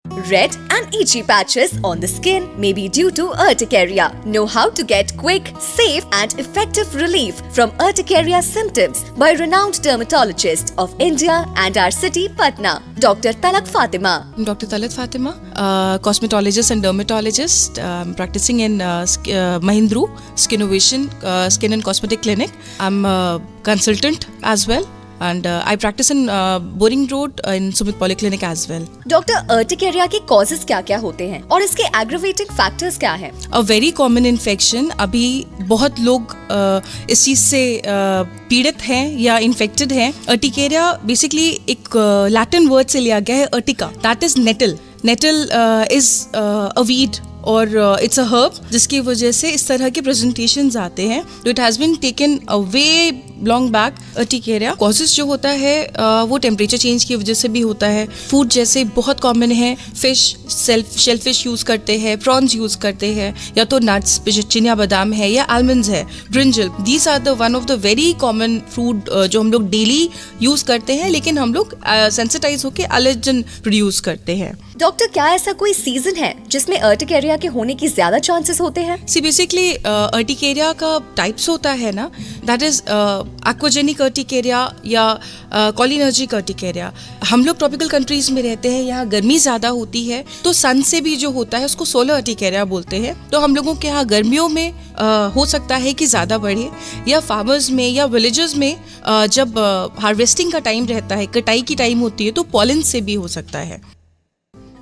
Red and itchy patches on the skin may be due to urticaria. Know how to get quick, safe and effective relief from urticaria symptoms by renowned dermatologist of India and our city Patna, Dr. Talak Fatima. I'm Dr. Talat Fatima, cosmetologist and dermatologist, practicing in Mahindra Skinnovation Skin and Cosmetic Clinic. I'm a consultant as well. And I practice in Boring Road in Sumit Polyclinic as well. Doctor, urticaria के causes क्या-क्या होते हैं और इसके aggravating factors क्या हैं? A very common infection, अभी बहुत लोग इस चीज से पीड़ित हैं या इन्फेक्टेड हैं। अर्टिकेरिया बेसिकली एक लैटिन वर्ड से लिया गया है, urtica, that is nettle. Nettle is a weed और इट्स अ हर्ब, जिसकी वजह से इस तरह के प्रेजेंटेशंस आते हैं। तो it has been taken a way long back. Urticaria causes जो होता है वो टेम्परेचर चेंज की वजह से भी होता है। फूड जैसे बहुत कॉमन है, फिश, शेलफिश यूज़ करते हैं, प्रॉन्स यूज़ करते हैं, या तो नट्स, चिनिया बादाम है या आलमंड्स है, brinjal. These are the one of the very common food जो हम लोग डेली यूज़ करते हैं, लेकिन हम लोग सेंसिटाइज होकर एलर्जन प्रोड्यूस करते हैं। डॉक्टर, क्या ऐसा कोई सीजन है जिसमें अर्टिकेरिया के होने की ज्यादा चांसेस होते हैं? सी बेसिकली अर्टिकेरिया का टाइप्स होता है ना, दैट इज एक्वाजेनिक अर्टिकेरिया या कॉलिनर्जिक अर्टिकेरिया। हम लोग ट्रॉपिकल कंट्रीज में रहते हैं, यहाँ गर्मी ज्यादा होती है, तो सन से भी जो होता है उसको सोलर अर्टिकेरिया बोलते हैं। तो हम लोगों के यहाँ गर्मियों में हो सकता है कि ज्यादा बढ़े, या फार्मर्स में या विलेजेस में जब हार्वेस्टिंग का टाइम रहता है, कटाई की टाइम होती है, तो पॉलन से भी हो सकता है।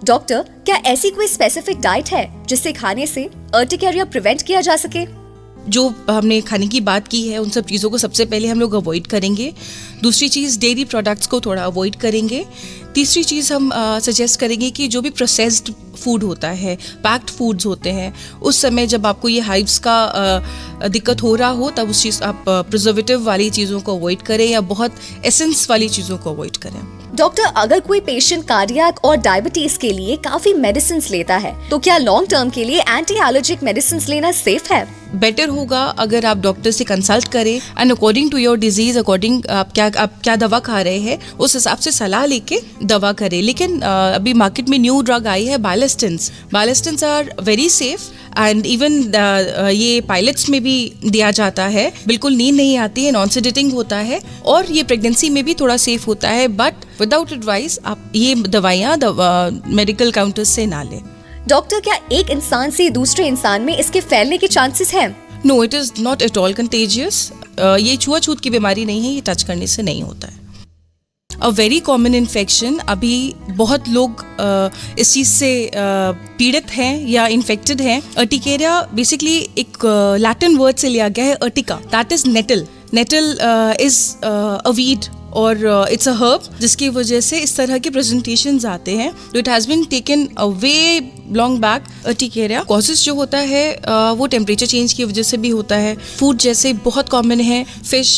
डॉक्टर, क्या ऐसी कोई स्पेसिफिक डाइट है जिससे खाने से अर्टिकेरिया प्रिवेंट किया जा सके? जो हमने खाने की बात की है, उन सब चीज़ों को सबसे पहले हम लोग अवॉइड करेंगे। दूसरी चीज़, डेयरी प्रोडक्ट्स को थोड़ा अवॉइड करेंगे। तीसरी चीज़ हम सजेस्ट करेंगे कि जो भी प्रोसेस्ड फूड होता है, पैक्ड फूड्स होते हैं, उस समय जब आपको ये हाइव्स का दिक्कत हो रहा हो, तब उस चीज़ आप प्रिजर्वेटिव वाली चीज़ों को अवॉइड करें या बहुत एसेंस वाली चीज़ों को अवॉइड करें। डॉक्टर, अगर कोई पेशेंट कार्डियक और डायबिटीज के लिए काफी मेडिसिन लेता है, तो क्या लॉन्ग टर्म के लिए एंटी एलर्जिक मेडिसिन लेना सेफ है? बेटर होगा अगर आप डॉक्टर से कंसल्ट करें and according to your disease, according आप क्या दवा खा रहे हैं, उस हिसाब से सलाह लेके दवा करें। लेकिन अभी मार्केट में न्यू ड्रग आई है, bilastines. Bilastines are very safe and even ये पायलट्स में भी दिया जाता है। बिल्कुल नींद नहीं आती है, नॉन सेडेटिंग होता है, और ये प्रेगनेंसी में भी थोड़ा सेफ होता है, बट विदाउट एडवाइस आप ये दवाइयाँ मेडिकल काउंटर्स से ना लें। डॉक्टर, क्या एक इंसान से दूसरे इंसान में इसके फैलने के चांसेस हैं? No, it is not at all contagious. ये छुआछूत की बीमारी नहीं है, ये टच करने से नहीं होता है। अ वेरी कॉमन इन्फेक्शन, अभी बहुत लोग इस चीज से पीड़ित हैं या इन्फेक्टेड हैं। अर्टिकेरिया बेसिकली एक लैटिन वर्ड से लिया गया है, urtica, that is nettle. Nettle is a weed और इट्स अ हर्ब, जिसकी वजह से इस तरह के प्रेजेंटेशंस आते हैं। तो it has been taken a way long back. Urticaria causes जो होता है वो टेम्परेचर चेंज की वजह से भी होता है। फूड जैसे बहुत कॉमन है, फिश,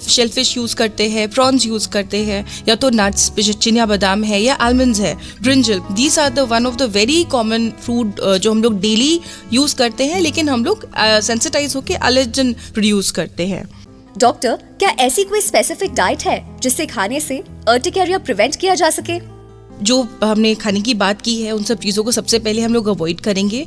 शेलफिश यूज़ करते हैं, प्रॉन्स यूज़ करते हैं, या तो नट्स, चिनिया बादाम है या आलमंड्स है, brinjal. These are the one of the very common food जो हम लोग डेली यूज़ करते हैं, लेकिन हम लोग सेंसिटाइज होकर एलर्जन प्रोड्यूस करते हैं। डॉक्टर, क्या ऐसी कोई स्पेसिफिक डाइट है जिससे खाने से अर्टिकेरिया प्रिवेंट किया जा सके? जो हमने खाने की बात की है, उन सब चीज़ों को सबसे पहले हम लोग अवॉइड करेंगे।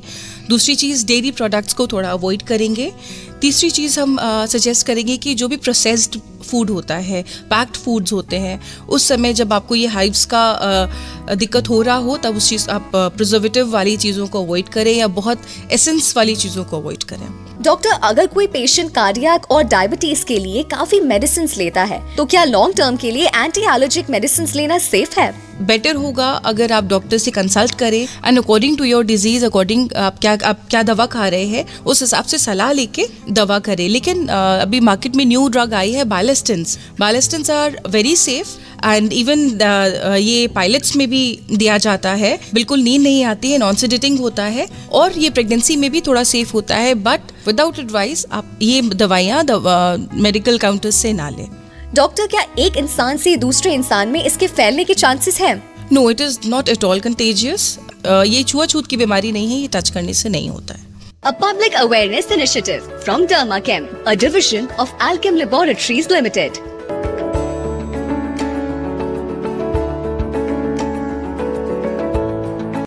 दूसरी चीज़, डेयरी प्रोडक्ट्स को थोड़ा अवॉइड करेंगे। तीसरी चीज़ हम सजेस्ट करेंगे कि जो भी प्रोसेस्ड फूड होता है, पैक्ड फूड्स होते हैं, उस समय जब आपको ये हाइव्स का दिक्कत हो रहा हो, तब उस चीज़ आप प्रिजर्वेटिव वाली चीज़ों को अवॉइड करें या बहुत एसेंस वाली चीज़ों को अवॉइड करें। डॉक्टर, अगर कोई पेशेंट कार्डियक और डायबिटीज के लिए काफी मेडिसिन लेता है, तो क्या लॉन्ग टर्म के लिए एंटी एलर्जिक मेडिसिन लेना सेफ है? बेटर होगा अगर आप डॉक्टर से कंसल्ट करें and according to your disease, according आप क्या दवा खा रहे हैं, उस हिसाब से सलाह लेके दवा करें। लेकिन अभी मार्केट में न्यू ड्रग आई है, bilastines. Bilastines are very safe and even ये पायलट्स में भी दिया जाता है। बिल्कुल नींद नहीं आती है, नॉन सेडेटिंग होता है, और ये प्रेगनेंसी में भी थोड़ा सेफ होता है, बट विदाउट एडवाइस आप ये दवाइयाँ मेडिकल काउंटर्स से ना लें। डॉक्टर, क्या एक इंसान से दूसरे इंसान में इसके फैलने के चांसेस हैं? No, it is not at all contagious. ये छुआछूत की बीमारी नहीं है, ये टच करने से नहीं होता है। A public awareness initiative from Dermachem, a division of Alchem Laboratories Limited.